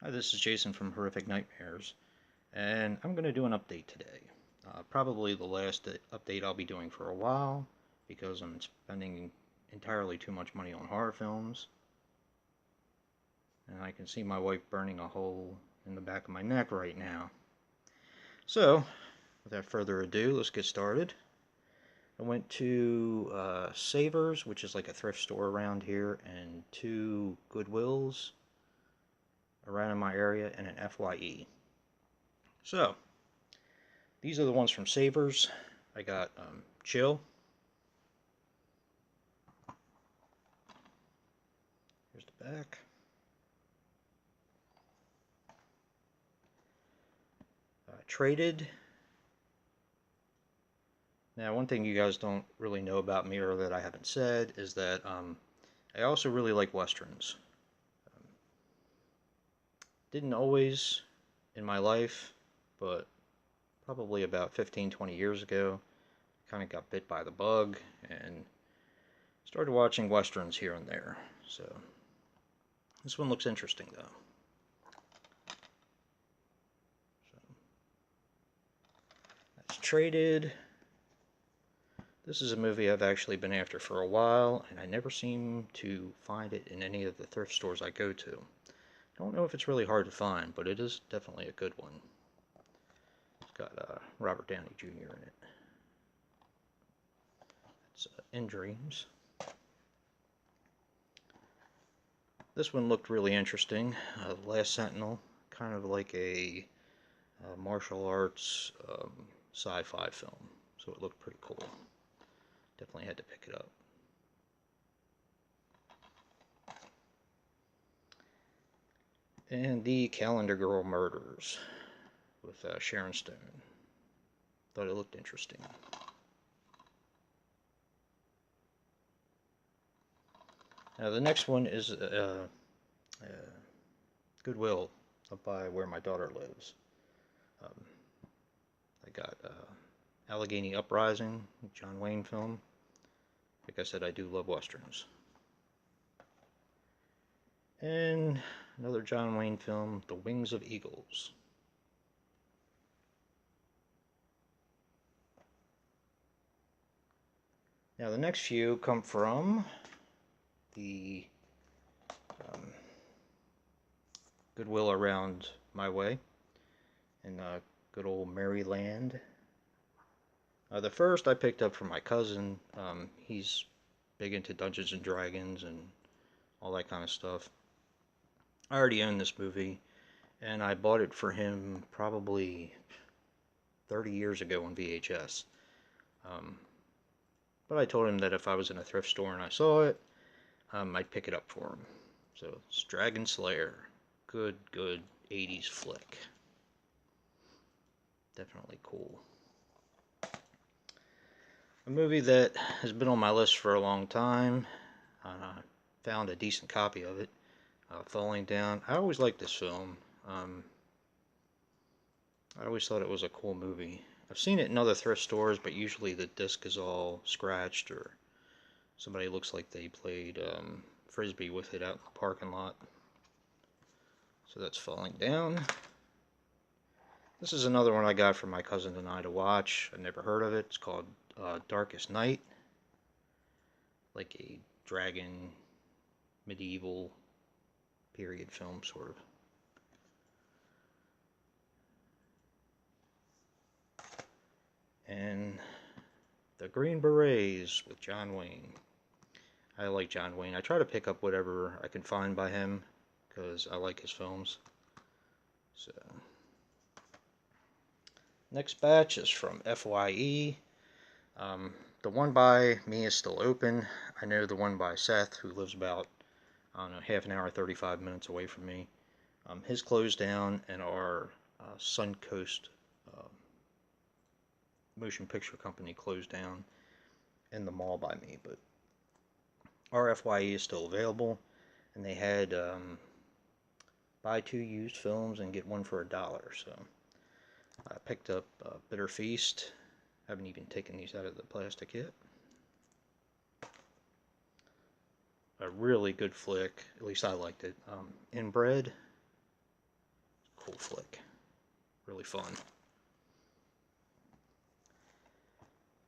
Hi, this is Jason from Horrific Nightmares, and I'm going to do an update today. Probably the last update I'll be doing for a while, because I'm spending entirely too much money on horror films. And I can see my wife burning a hole in the back of my neck right now. So, without further ado, let's get started. I went to Savers, which is like a thrift store around here, and two Goodwills around in my area, and an FYE. So, these are the ones from Savers. I got Chill. Here's the back. Traded. Now, one thing you guys don't really know about me, or that I haven't said, is that I also really like Westerns. Didn't always in my life, but probably about 15-20 years ago, I kind of got bit by the bug and started watching Westerns here and there. So, this one looks interesting though. So, that's Traded. This is a movie I've actually been after for a while, and I never seem to find it in any of the thrift stores I go to. I don't know if it's really hard to find, but it is definitely a good one. It's got Robert Downey Jr. in it. It's In Dreams. This one looked really interesting. Last Sentinel, kind of like a martial arts sci-fi film, so it looked pretty cool. Definitely had to pick it up. And the Calendar Girl Murders with Sharon Stone. Thought it looked interesting. Now the next one is Goodwill, up by where my daughter lives. I got Allegheny Uprising, John Wayne film. Like I said, I do love Westerns. And another John Wayne film, The Wings of Eagles. Now the next few come from the Goodwill around my way in good old Maryland. The first I picked up from my cousin. He's big into Dungeons and Dragons and all that kind of stuff. I already own this movie, and I bought it for him probably 30 years ago on VHS. But I told him that if I was in a thrift store and I saw it, I'd pick it up for him. So it's Dragon Slayer. Good 80s flick. Definitely cool. A movie that has been on my list for a long time. Found a decent copy of it. Falling Down. I always liked this film. I always thought it was a cool movie. I've seen it in other thrift stores, but usually the disc is all scratched, or somebody looks like they played frisbee with it out in the parking lot. So that's Falling Down. This is another one I got from my cousin and I to watch. I've never heard of it. It's called Darkest Night. Like a dragon, medieval period film, sort of. And The Green Berets with John Wayne. I like John Wayne. I try to pick up whatever I can find by him, because I like his films. So, next batch is from FYE. The one by me is still open. I know the one by Seth, who lives about, I don't know, half an hour, 35 minutes away from me. His closed down, and our Suncoast motion picture company closed down in the mall by me. But our FYE is still available, and they had buy 2 used films and get 1 for $1. So I picked up Bitter Feast. Haven't even taken these out of the plastic yet. A really good flick, at least I liked it. Inbred. cool flick. Really fun.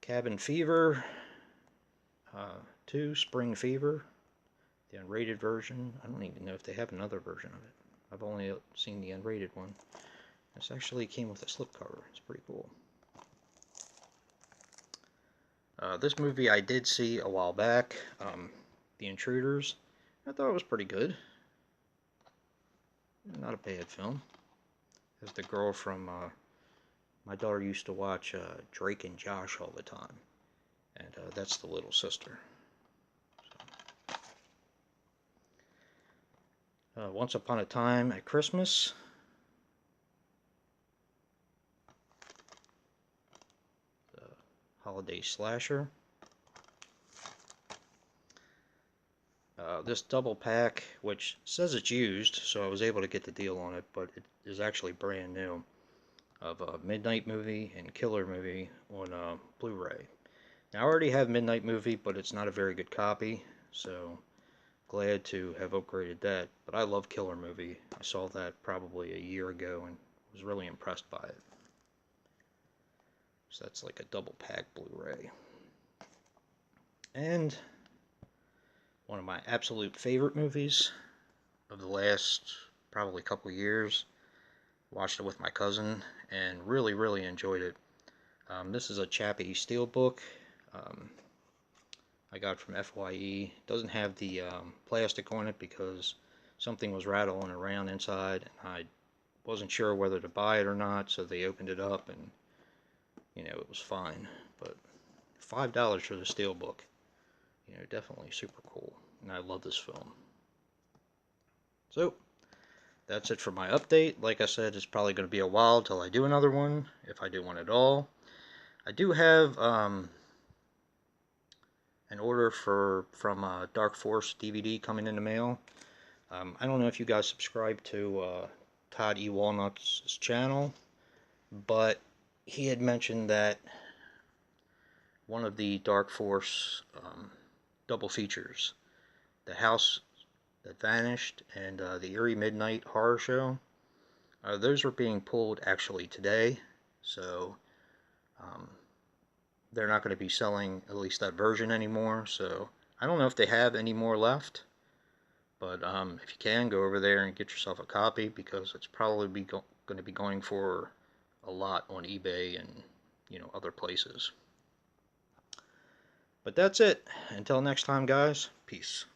Cabin Fever 2, Spring Fever, the unrated version. I don't even know if they have another version of it. I've only seen the unrated one. This actually came with a slipcover. It's pretty cool. This movie I did see a while back, The Intruders. I thought it was pretty good. Not a bad film. As the girl from, my daughter used to watch Drake and Josh all the time. And that's the little sister. So. Once Upon a Time at Christmas. Holiday slasher. This double pack, which says it's used, so I was able to get the deal on it, but it is actually brand new, of a Midnight Movie and Killer Movie on Blu-ray. Now, I already have Midnight Movie, but it's not a very good copy, so glad to have upgraded that. But I love Killer Movie. I saw that probably a year ago and was really impressed by it. So that's like a double pack Blu-ray. And one of my absolute favorite movies of the last probably couple years. Watched it with my cousin and really enjoyed it. This is a Chappie Steelbook. I got from FYE. Doesn't have the plastic on it because something was rattling around inside and I wasn't sure whether to buy it or not, so they opened it up and it was fine. But $5 for the Steelbook. Definitely super cool. And I love this film. So, that's it for my update. Like I said, it's probably going to be a while till I do another one, if I do one at all. I do have an order from Dark Force DVD coming in the mail. I don't know if you guys subscribe to Todd E. Walnut's channel, but he had mentioned that one of the Dark Force double features, The House That Vanished and the Eerie Midnight Horror Show, those are being pulled actually today, so they're not going to be selling at least that version anymore. So I don't know if they have any more left, but if you can, go over there and get yourself a copy, because it's probably going to be going for a lot on eBay and other places. But that's it. Until next time, guys. Peace.